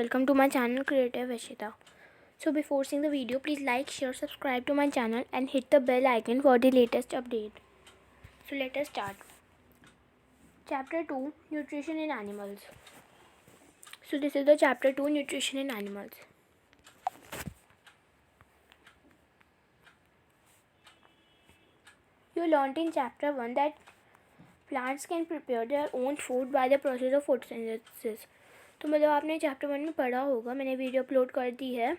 welcome to my channel Creative Vishita. So before seeing the video, please like, share, subscribe to my channel and hit the bell icon for the latest update. So let us start. Chapter 2, Nutrition in Animals. So this is the chapter 2, Nutrition in Animals. You learned in chapter 1 that plants can prepare their own food by the process of photosynthesis. तो मतलब आपने chapter 1 में पढ़ा होगा, मैंने video upload कर दी है,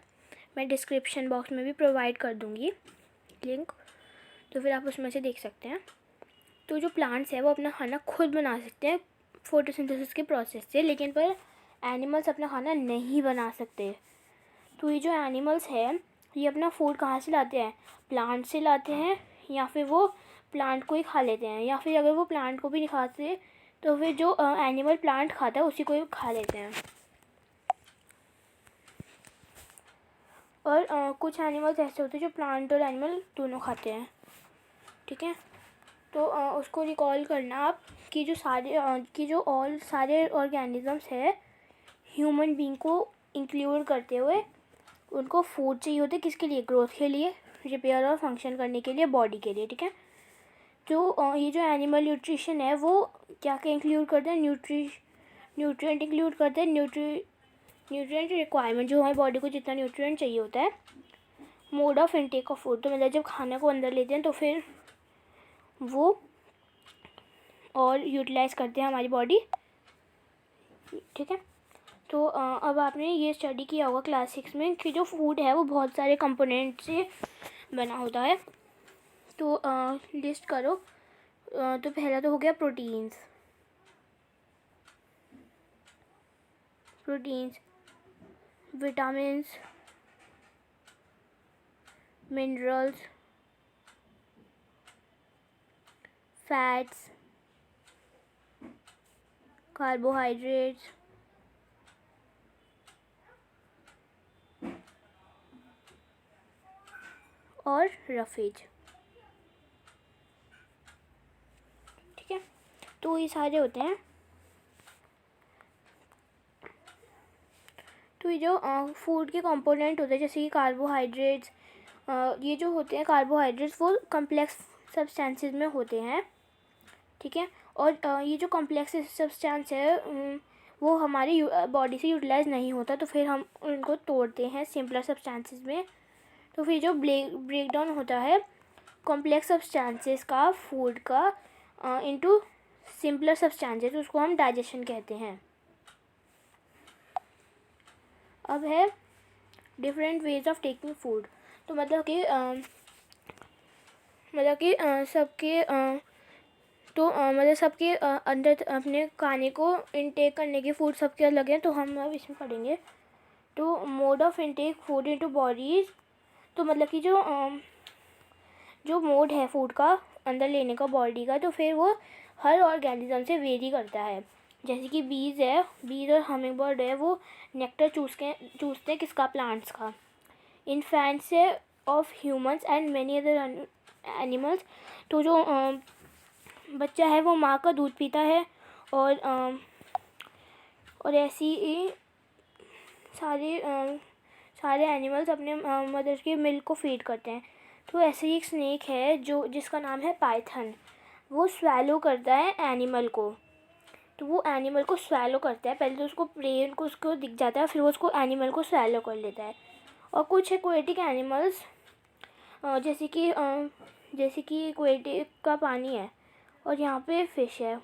मैं डिस्क्रिप्शन बॉक्स में भी प्रोवाइड कर दूँगी लिंक, तो फिर आप उसमें से देख सकते हैं। तो जो प्लांट्स है वो अपना खाना खुद बना सकते हैं फोटोसिंथेसिस के प्रोसेस से, लेकिन पर एनिमल्स अपना खाना नहीं बना सकते। तो ये जो एनिमल्स है ये अपना फूड कहाँ से लाते हैं? प्लांट से लाते हैं, या फिर वो प्लांट को ही खा लेते हैं, या फिर अगर वो प्लांट को भी नहीं खाते तो फिर जो एनिमल प्लांट खाता है उसी को ही खा लेते हैं। और कुछ एनिमल्स ऐसे होते हैं जो प्लांट और एनिमल दोनों खाते हैं, ठीक है। तो उसको रिकॉल करना आप कि जो सारे ऑर्गेनिजम्स है ह्यूमन बीइंग को इंक्लूड करते हुए उनको फूड चाहिए होते हैं, किसके लिए? ग्रोथ के लिए, रिपेयर और फंक्शन करने के लिए, बॉडी के लिए, ठीक है। तो ये जो एनिमल न्यूट्रिशन है वो क्या क्या इंक्लूड करते हैं? न्यूट्रिएंट इंक्लूड करते हैं, न्यूट्रिएंट रिक्वायरमेंट, जो हमारी बॉडी को जितना न्यूट्रिएंट चाहिए होता है। Mode of intake of food, तो मतलब जब खाना को अंदर लेते हैं तो फिर वो और यूटिलाइज करते हैं हमारी बॉडी, ठीक है। तो अब आपने ये स्टडी किया होगा क्लास 6 में कि जो फूड है वो बहुत सारे कंपोनेंट से बना होता है। तो लिस्ट करो। तो पहला तो हो गया proteins, vitamins, minerals, fats, carbohydrates, और रफेज, ठीक है। तो ये सारे होते हैं। तो ये जो फूड के कंपोनेंट होते हैं जैसे कि कार्बोहाइड्रेट्स, ये जो होते हैं कार्बोहाइड्रेट्स वो कम्प्लेक्स सब्सटेंसेस में होते हैं, ठीक है। और ये जो कम्प्लेक्स सब्सटेंस है वो हमारी बॉडी से यूटिलाइज नहीं होता, तो फिर हम उनको तोड़ते हैं सिंपलर सब्सटेंसेस में। तो फिर जो ब्रेक डाउन होता है कॉम्प्लेक्स सब्सटेंसेस का फूड का इनटू सिंपलर सब्सटेंसेस, उसको हम डाइजेशन कहते हैं। अब है different ways of taking food. तो मतलब कि सबके अंदर अपने खाने को इनटेक करने के फूड सबके अलग हैं, तो हम अब इसमें पढ़ेंगे। तो mode of intake food into bodies, तो मतलब कि जो मोड है फूड का अंदर लेने का बॉडी का, तो फिर वो हर ऑर्गेनिज्म से वेरी करता है। जैसे कि बीज और हमिंग है वो नेक्टर चूसते हैं किसका? प्लांट्स का। इन्फेंट्स से of humans and many other animals, तो जो बच्चा है वो माँ का दूध पीता है, और ऐसी ही सारे एनिमल्स अपने मदर के मिल्क को फीड करते हैं। तो ऐसे ही एक स्नेक है जिसका नाम है पाइथन, वो स्वैलो करता है एनिमल को। तो वो एनिमल को स्वैलो करता है, पहले तो उसको प्रे को उसको दिख जाता है, फिर वो उसको एनिमल को स्वैलो कर लेता है। और कुछ एक्वेटिक एनिमल्स जैसे कि एक्वेटिक का पानी है और यहाँ पे फिश है,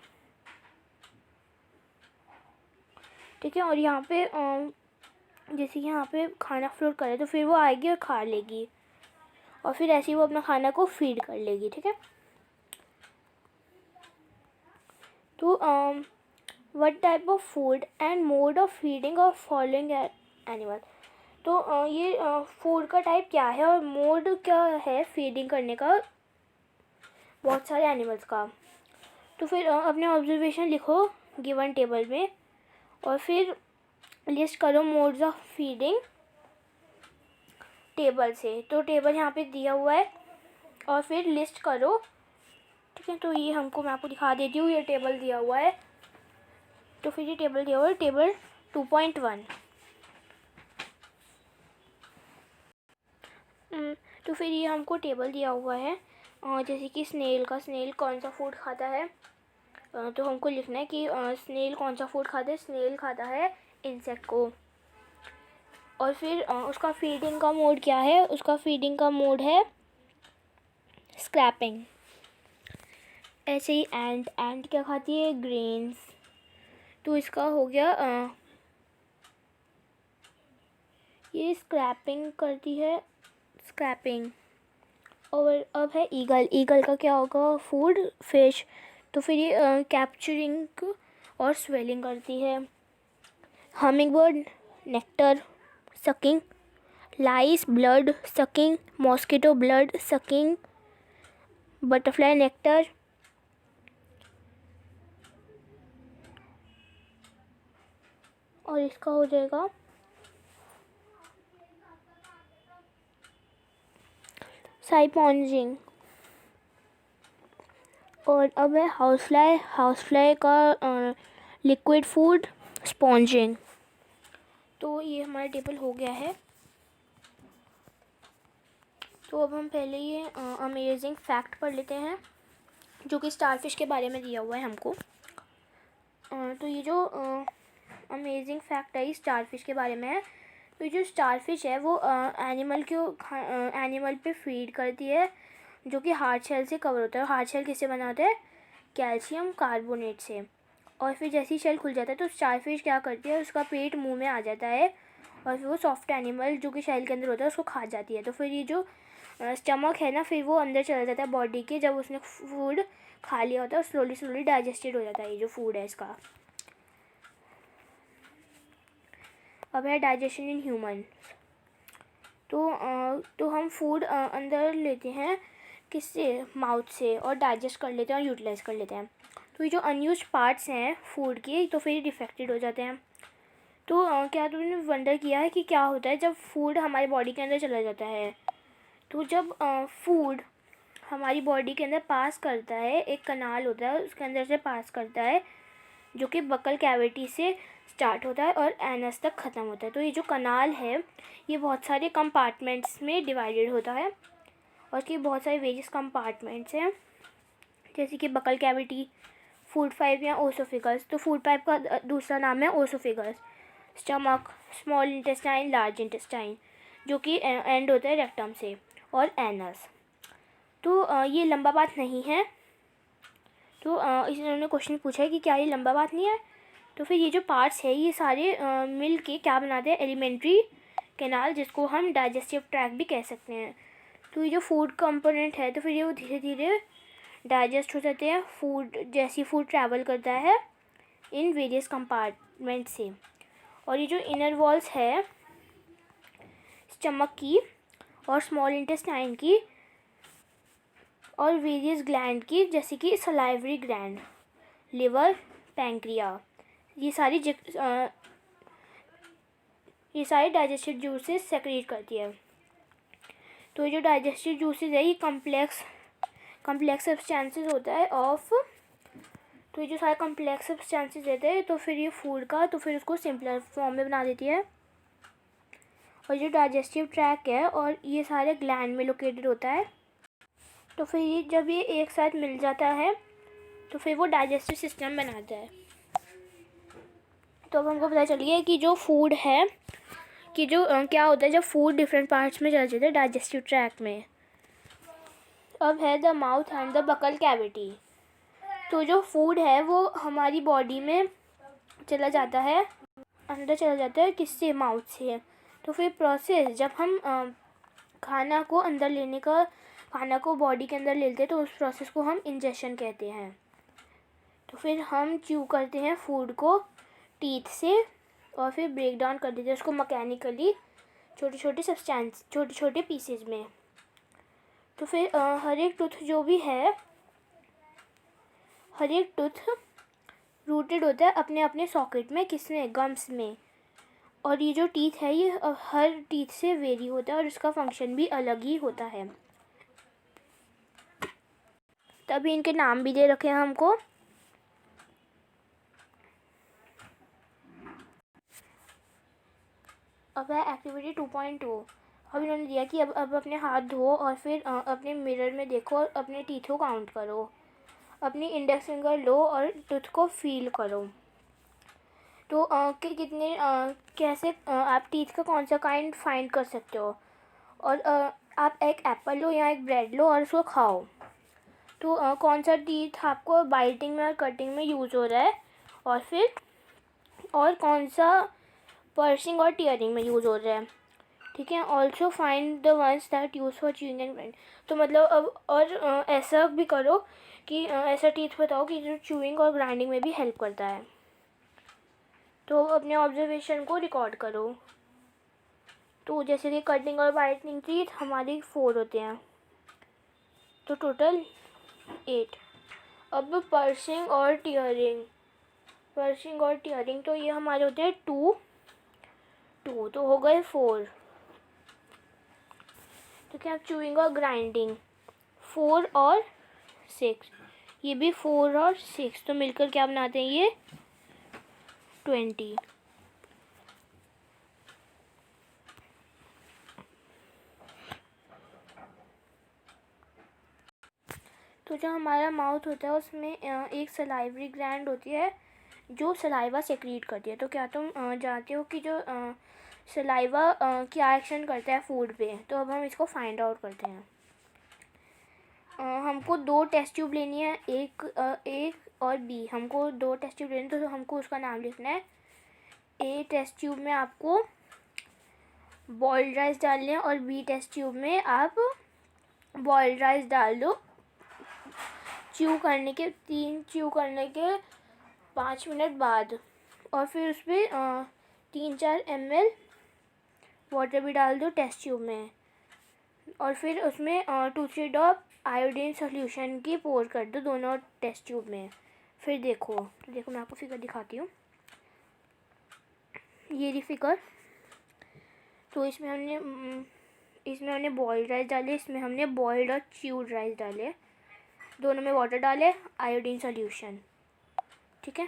ठीक है। और यहाँ पे जैसे कि यहाँ पे खाना फ्लोट करे तो फिर वो आएगी और खा लेगी, और फिर ऐसे ही वो अपना खाना को फीड कर लेगी, ठीक है। तो what type of food and mode of feeding of following animal, तो ये फूड का टाइप क्या है और मोड क्या है फीडिंग करने का बहुत सारे एनिमल्स का। तो फिर अपने ऑब्जर्वेशन लिखो गिवन टेबल में, और फिर लिस्ट करो मोड्स ऑफ फीडिंग टेबल से। तो टेबल यहाँ पे दिया हुआ है और फिर लिस्ट करो, ठीक है। तो ये मैं आपको दिखा देती हूँ, ये टेबल दिया हुआ है। तो फिर ये टेबल दिया हुआ है, टेबल 2.1, तो फिर ये हमको टेबल दिया हुआ है, जैसे कि स्नेल कौन सा फूड खाता है। तो हमको लिखना है कि स्नेल कौन सा फूड खाता है। स्नेल खाता है इंसेक्ट को। और फिर उसका फीडिंग का मोड क्या है। उसका फीडिंग का मोड है स्क्रैपिंग। ऐसे ही एंट क्या खाती है, ग्रेन्स। तो इसका हो गया ये स्क्रैपिंग करती है, स्क्रैपिंग। और अब है ईगल का क्या होगा, फूड फिश। तो फिर ये कैप्चरिंग और स्वेलिंग करती है। Humming bird nectar sucking, lice blood sucking, mosquito blood sucking, butterfly nectar. और इसका हो जाएगा साइपॉन्जिंग। और अब है हाउसफ्लाई का लिक्विड फूड स्पॉन्जिंग। तो ये हमारा टेबल हो गया है। तो अब हम पहले ये अमेजिंग फैक्ट पढ़ लेते हैं जो कि स्टारफिश के बारे में दिया हुआ है हमको। तो ये जो अमेजिंग फैक्ट है स्टारफिश के बारे में है। तो ये जो स्टारफिश है वो एनिमल पे फीड करती है जो कि हार्ड शेल से कवर होता है। हार्ड शेल किससे बना होता है, कैल्शियम कार्बोनेट से। और फिर जैसे ही शेल खुल जाता है तो स्टारफिश क्या करती है, उसका पेट मुंह में आ जाता है और फिर वो सॉफ्ट एनिमल जो कि शेल के अंदर होता है उसको खा जाती है। तो फिर ये जो स्टमक है ना, फिर वो अंदर चला जाता है बॉडी के। जब उसने फूड खा लिया होता है स्लोली डाइजेस्टेड हो जाता है ये जो फूड है इसका। अब है डाइजेशन इन ह्यूमन। तो हम फूड अंदर लेते हैं किससे, माउथ से, और डाइजेस्ट कर लेते हैं और यूटिलाइज कर लेते हैं। तो ये जो अनयूज्ड पार्ट्स हैं फूड के तो फिर डिफेक्टेड हो जाते हैं। तो क्या तुमने वंडर किया है कि क्या होता है जब फूड हमारी बॉडी के अंदर चला जाता है। तो जब फूड हमारी बॉडी के अंदर पास करता है, एक कनाल होता है उसके अंदर से पास करता है जो कि बकल कैविटी से स्टार्ट होता है और एनस तक ख़त्म होता है। तो ये जो कनाल है ये बहुत सारे कंपार्टमेंट्स में डिवाइडेड होता है और इसके बहुत सारे वेरियस कंपार्टमेंट्स हैं, जैसे कि बकल कैविटी, फूड पाइप या ओसोफिगस। तो फूड पाइप का दूसरा नाम है oesophagus. Stomach, small intestine, large intestine जो कि एंड होता है रेक्टम से, और एनस। तो ये लंबा बात नहीं है। तो इन्होंने क्वेश्चन पूछा है कि क्या ये लंबा बात नहीं है। तो फिर ये जो पार्ट्स है ये सारे मिल के क्या बनाते हैं, एलिमेंट्री कैनाल, जिसको हम डाइजेस्टिव ट्रैक्ट भी कह सकते हैं। तो ये जो फूड कंपोनेंट है तो फिर ये वो धीरे धीरे डाइजेस्ट हो जाते हैं फूड, जैसी फूड ट्रैवल करता है इन वेरियस कंपार्टमेंट से। और ये जो इनर वॉल्स है स्टमक की और स्मॉल इंटेस्टाइन की और वेरियस ग्लैंड की, जैसे कि सलाइवरी ग्लैंड, लिवर, पैंक्रिया, ये सारी डाइजेस्टिव जूसेस सेक्रेट करती है। तो ये जो डाइजेस्टिव जूसेस है ये कम्प्लेक्स सब्सटेंसेस होता है ऑफ। तो ये जो सारे कम्प्लेक्स सब्सटेंसेस रहते हैं तो फिर ये फूड का तो फिर उसको सिंपलर फॉर्म में बना देती है। और जो डाइजेस्टिव ट्रैक है और ये सारे ग्लैंड में लोकेटेड होता है। तो फिर ये जब ये एक साथ मिल जाता है तो फिर वो डाइजेस्टिव सिस्टम बनाता है। तो अब हमको पता चल गया कि जो फूड है कि जो क्या होता है जब फूड डिफरेंट पार्ट्स में चला जाता है डाइजेस्टिव ट्रैक में। अब है the mouth and the buckle cavity. तो जो फूड है वो हमारी बॉडी में चला जाता है, अंदर चला जाता है किससे, माउथ से। तो फिर प्रोसेस जब हम खाना को बॉडी के अंदर लेते हैं तो उस प्रोसेस को हम इंजेशन कहते हैं। तो फिर हम च्यू करते हैं फूड को टीथ से और फिर ब्रेक डाउन कर देते हैं उसको मैकेनिकली छोटे छोटे पीसेज में। तो फिर हर एक टूथ रूटेड होता है अपने अपने सॉकेट में, किसमें, गम्स में। और ये जो टीथ है ये हर टीथ से वेरी होता है और इसका फंक्शन भी अलग ही होता है, तभी इनके नाम भी दे रखे हैं हमको। अब है एक्टिविटी 2.2 अब इन्होंने दिया कि अब अपने हाथ धो और फिर अपने मिरर में देखो और अपने टीथ को काउंट करो। अपनी इंडेक्स फिंगर लो और टूथ को फील करो। तो कि कितने कैसे आप टीथ का कौन सा काइंड फाइंड कर सकते हो। और आप एक एप्पल लो या एक ब्रेड लो और उसको खाओ। तो कौन सा टीथ आपको बाइटिंग में और कटिंग में यूज़ हो रहा है, और फिर और कौन सा पर्सिंग और टीयरिंग में यूज़ हो रहा है। ठीक है। Also find the ones that use for chewing and grind. तो मतलब अब और ऐसा भी करो कि ऐसा टीथ बताओ कि जो च्यूइंग और ग्राइंडिंग में भी हेल्प करता है। तो अपने ऑब्जर्वेशन को रिकॉर्ड करो। तो जैसे कि कटिंग और बाइटिंग टीथ हमारी 4 होते हैं, तो टोटल 8। अब पर्सिंग और टीयरिंग तो ये हमारे होते हैं 2 तो हो गए 4। तो क्या चूइंग और ग्राइंडिंग 4 और 6, ये भी 4 और 6, तो मिलकर क्या बनाते हैं ये 20। तो जो हमारा माउथ होता है उसमें एक सलाइवरी ग्लैंड होती है जो सलाइवा सेक्रीट करती है। तो क्या तुम जानते हो कि जो सलाइवा क्या एक्शन करता है फूड पे। तो अब हम इसको फाइंड आउट करते हैं। हमको 2 टेस्ट ट्यूब लेनी है, एक और बी। हमको 2 टेस्ट ट्यूब लेनी है, तो हमको उसका नाम लिखना है। ए टेस्ट ट्यूब में आपको बॉइल्ड राइस डालने हैं और बी टेस्ट ट्यूब में आप बॉइल्ड राइस डाल दो। च्यू करने के 5 मिनट बाद, और फिर उस पर 3-4 ml वाटर भी डाल दो टेस्ट ट्यूब में, और फिर उसमें 2-3 ड्रॉप आयोडीन सॉल्यूशन की पोर कर दो दोनों टेस्ट ट्यूब में। फिर देखो मैं आपको फिगर दिखाती हूँ। ये रही फिगर। तो इसमें हमने बॉइल्ड राइस डाले, इसमें हमने बॉइल्ड और च्यूड राइस डाले, दोनों में वाटर डाले, आयोडीन सॉल्यूशन। ठीक है।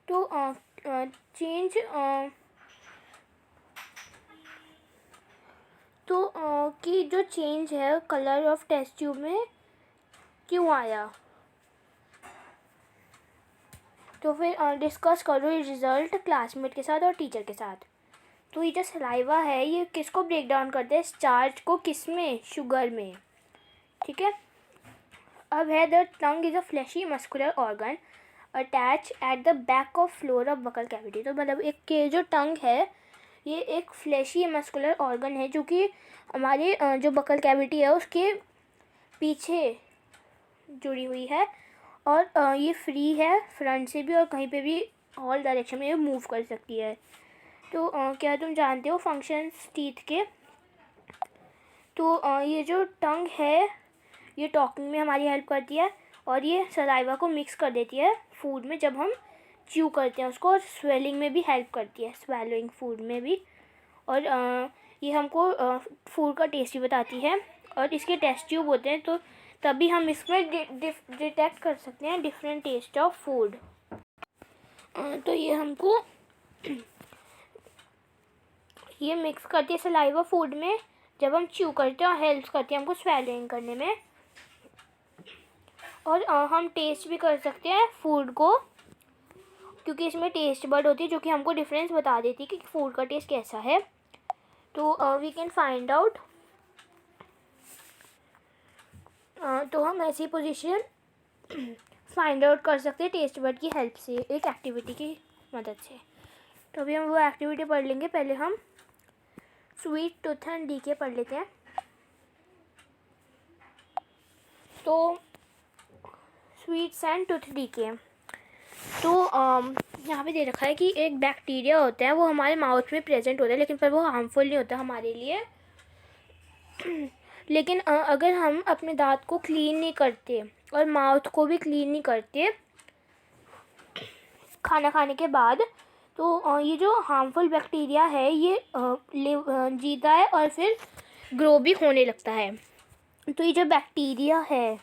तो चेंज कि जो चेंज है कलर ऑफ टेस्ट ट्यूब में क्यों आया। तो फिर डिस्कस करो ये रिज़ल्ट क्लासमेट के साथ और टीचर के साथ। तो ये जो सलाइवा है ये किसको ब्रेक डाउन करते हैं, स्टार्च को, किस में, शुगर में। ठीक है। अब है the tongue is a fleshy muscular organ attach at the back of floor of buccal cavity. तो मतलब एक जो टंग है ये एक फ्लैशी मस्कुलर ऑर्गन है जो कि हमारे जो बकल कैविटी है उसके पीछे जुड़ी हुई है, और ये फ्री है फ्रंट से भी और कहीं पे भी ऑल डायरेक्शन में ये मूव कर सकती है। तो क्या तुम जानते हो फंक्शंस टीथ के। तो ये जो टंग है ये टॉकिंग में हमारी हेल्प करती है, और ये सलाइवा को मिक्स कर देती है फूड में जब हम च्यू करते हैं उसको, और स्वेलिंग में भी हेल्प करती है, स्वेलोइंग फूड में भी। और ये हमको फूड का टेस्ट भी बताती है, और इसके टेस्ट ट्यूब होते हैं, तो तभी हम इसमें डिटेक्ट कर सकते हैं डिफरेंट टेस्ट ऑफ फूड। तो ये हमको ये मिक्स करती है सलाइवा फूड में जब हम च्यू करते हैं, और हेल्प करती है हमको स्वेलिंग करने में। और हम टेस्ट भी कर सकते हैं फूड को, क्योंकि इसमें टेस्ट बड होती है जो कि हमको डिफरेंस बता देती है कि फूड का टेस्ट कैसा है। तो वी कैन फाइंड आउट। तो हम ऐसी पोजीशन फाइंड आउट कर सकते हैं टेस्ट बड की हेल्प से, एक एक्टिविटी की मदद से। तो अभी हम वो एक्टिविटी पढ़ लेंगे। पहले हम स्वीट टूथ एंड डीके पढ़ लेते हैं। तो स्वीट्स एंड टूथ डीके, तो यहाँ पे दे रखा है कि एक बैक्टीरिया होता है वो हमारे माउथ में प्रेजेंट होता है, लेकिन पर वो हार्मफुल नहीं होता हमारे लिए। लेकिन अगर हम अपने दांत को क्लीन नहीं करते और माउथ को भी क्लीन नहीं करते खाना खाने के बाद, तो ये जो हार्मफुल बैक्टीरिया है ये जीता है और फिर ग्रो भी होने लगता है। तो ये जो बैक्टीरिया है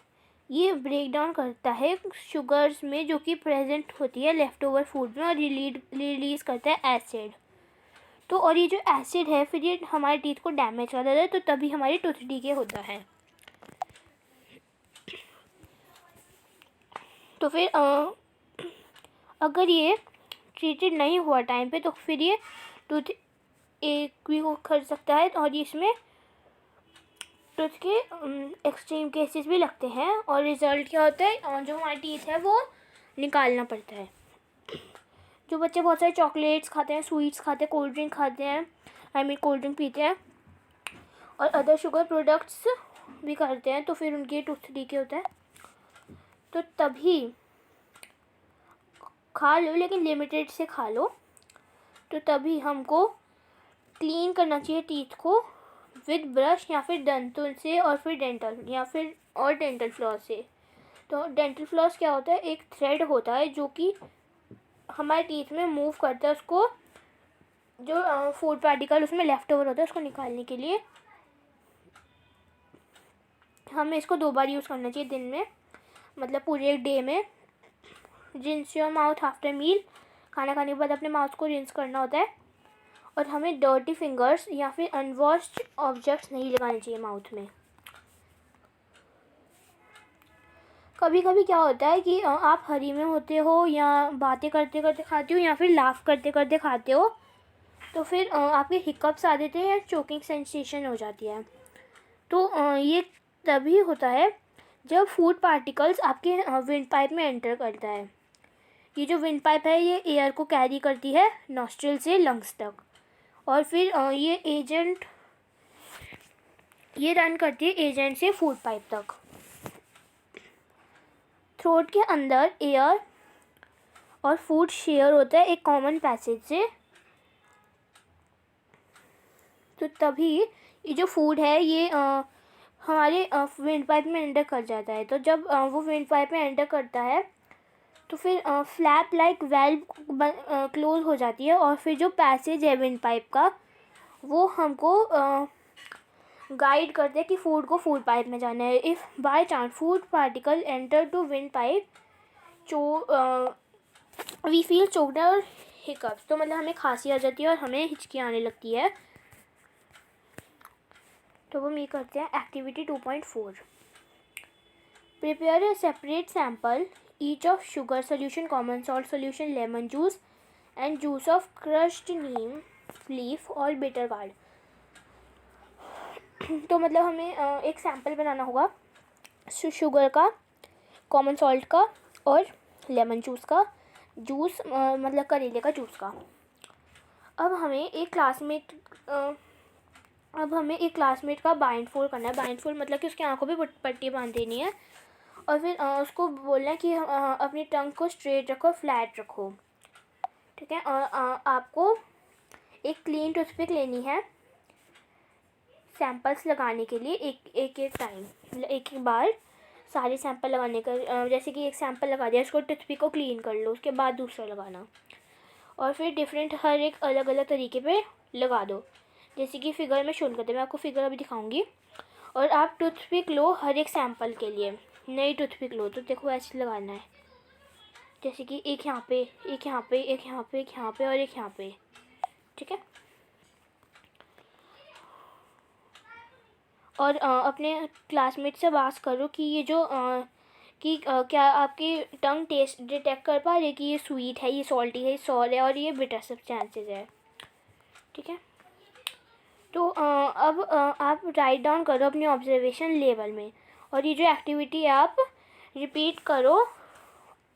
ये ब्रेक डाउन करता है शुगर्स में जो कि प्रेजेंट होती है लेफ़्ट ओवर फूड में, और रिलीज़ करता है एसिड। तो और ये जो एसिड है फिर ये हमारे टीथ को डैमेज कर देता है, तो तभी हमारी टूथ डीके होता है। तो फिर अगर ये ट्रीटेड नहीं हुआ टाइम पे तो फिर ये टूथ एक भी हो कर सकता है, और इसमें टूथ के एक्सट्रीम केसेस भी लगते हैं, और रिज़ल्ट क्या होता है, जो हमारी टीथ है वो निकालना पड़ता है। जो बच्चे बहुत सारे चॉकलेट्स खाते हैं, स्वीट्स खाते हैं, कोल्ड ड्रिंक खाते हैं, कोल्ड ड्रिंक पीते हैं और अदर शुगर प्रोडक्ट्स भी करते हैं, तो फिर उनके टूथ डीके होता है। तो तभी खा लो, लेकिन लिमिटेड से खा लो। तो तभी हमको क्लीन करना चाहिए टीथ को विद ब्रश या फिर दंतों से, और फिर डेंटल फ्लॉस से। तो डेंटल फ्लॉस क्या होता है, एक थ्रेड होता है जो कि हमारे टीथ में मूव करता है, उसको जो फूड पार्टिकल उसमें लेफ्ट ओवर होता है उसको निकालने के लिए। हमें इसको 2 बार यूज़ करना चाहिए दिन में, मतलब पूरे एक डे में। Rinse your mouth after meal, खाना खाने के बाद अपने माउथ को रिंस करना होता है। और हमें डर्टी फिंगर्स या फिर अनवॉश्ड ऑब्जेक्ट्स नहीं लगाने चाहिए माउथ में। कभी कभी क्या होता है कि आप हरी में होते हो या बातें करते करते खाते हो या फिर लाफ करते करते खाते हो, तो फिर आपके हिकअप्स आ जाते हैं या चोकिंग सेंसेशन हो जाती है। तो ये तभी होता है जब फूड पार्टिकल्स आपके विंड पाइप में एंटर करता है। ये जो विंड पाइप है ये एयर को कैरी करती है नॉस्ट्रिल से लंग्स तक, और फिर ये रन करती है एजेंट से फूड पाइप तक। थ्रोट के अंदर एयर और फूड शेयर होता है एक कॉमन पैसेज से। तो तभी ये जो फूड है ये हमारे विंड पाइप में एंटर कर जाता है। तो जब वो विंड पाइप में एंटर करता है तो फिर फ्लैप लाइक वेल्व क्लोज हो जाती है, और फिर जो पैसेज है विंड पाइप का वो हमको गाइड करते हैं कि फूड को फूड पाइप में जाना है। If by chance food particle enter to windpipe we feel choked और हिकअप्स, तो मतलब हमें खांसी आ जाती है और हमें हिचकी आने लगती है। तो वो हम ये करते हैं activity 2.4। Prepare a separate sample each of sugar solution, common salt solution, lemon juice and juice of crushed Neem leaf और बिटर गार्ड। तो मतलब हमें एक सैम्पल बनाना होगा शुगर का, कॉमन सॉल्ट का और लेमन जूस का, जूस मतलब करेले का जूस का। अब हमें एक क्लासमेट का बाइंड फोल्ड करना है। बाइंड फोल्ड मतलब कि उसकी आंखों पे पट्टी बांध देनी है, और फिर उसको बोलना है कि अपनी टंग को स्ट्रेट रखो, फ्लैट रखो, ठीक है। और आपको एक क्लीन टूथपिक लेनी है सैंपल्स लगाने के लिए, एक टाइम, मतलब एक बार सारे सैंपल लगाने का। जैसे कि एक सैंपल लगा दिया, उसको टूथपिक को क्लीन कर लो, उसके बाद दूसरा लगाना, और फिर डिफरेंट हर एक अलग अलग तरीके पे लगा दो। जैसे कि फिगर में शो करते हैं, मैं आपको फिगर अभी दिखाऊंगी। और आप टूथपिक लो हर एक सैंपल के लिए, नई टूथपिक लो, तो देखो ऐसे लगाना है, जैसे कि एक यहाँ पे, एक यहाँ पे, एक यहाँ पे, एक यहाँ पे और एक यहाँ पे, ठीक है। और अपने क्लासमेट से बात करो कि ये जो क्या आपकी टंग टेस्ट डिटेक्ट कर पा रही है कि ये स्वीट है, ये सॉल्टी है, ये सॉर है और ये बिटर सब्सटेंसेस है, ठीक है। तो अब आप राइट डाउन करो अपनी ऑब्जर्वेशन लेवल में, और ये जो एक्टिविटी है आप रिपीट करो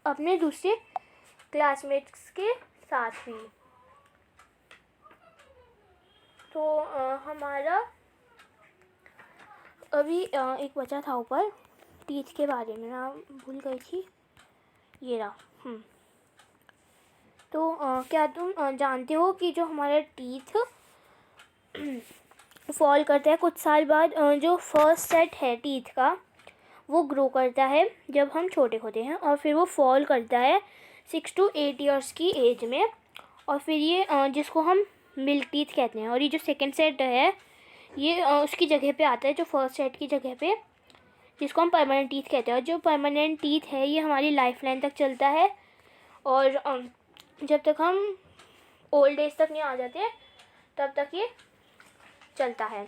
अपने दूसरे क्लासमेट्स के साथ भी। तो हमारा अभी एक बचा था ऊपर टीथ के बारे में, मैं भूल गई थी, ये रहा। तो क्या तुम जानते हो कि जो हमारा टीथ फॉल करता है कुछ साल बाद, जो फर्स्ट सेट है टीथ का वो ग्रो करता है जब हम छोटे होते हैं, और फिर वो फॉल करता है 6 to 8 ईयर्स की एज में, और फिर ये जिसको हम मिल्क टीथ कहते हैं। और ये जो सेकंड सेट है ये उसकी जगह पे आता है, जो फर्स्ट सेट की जगह पे, जिसको हम परमानेंट टीथ कहते हैं। और जो परमानेंट टीथ है ये हमारी लाइफ लाइन तक चलता है, और जब तक हम ओल्ड एज तक नहीं आ जाते तब तक ये चलता है।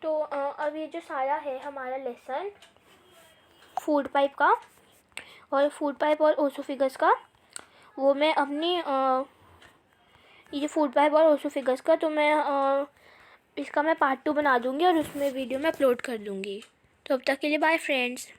तो अब ये जो सारा है हमारा लेसन फूड पाइप का और फूड पाइप और ओसोफिगस का, वो मैं अपनी ये जो फूड पाइप और ओसोफिगस का तो मैं इसका मैं पार्ट 2 बना दूँगी और उसमें वीडियो में अपलोड कर दूँगी। तो अब तक के लिए बाय फ्रेंड्स।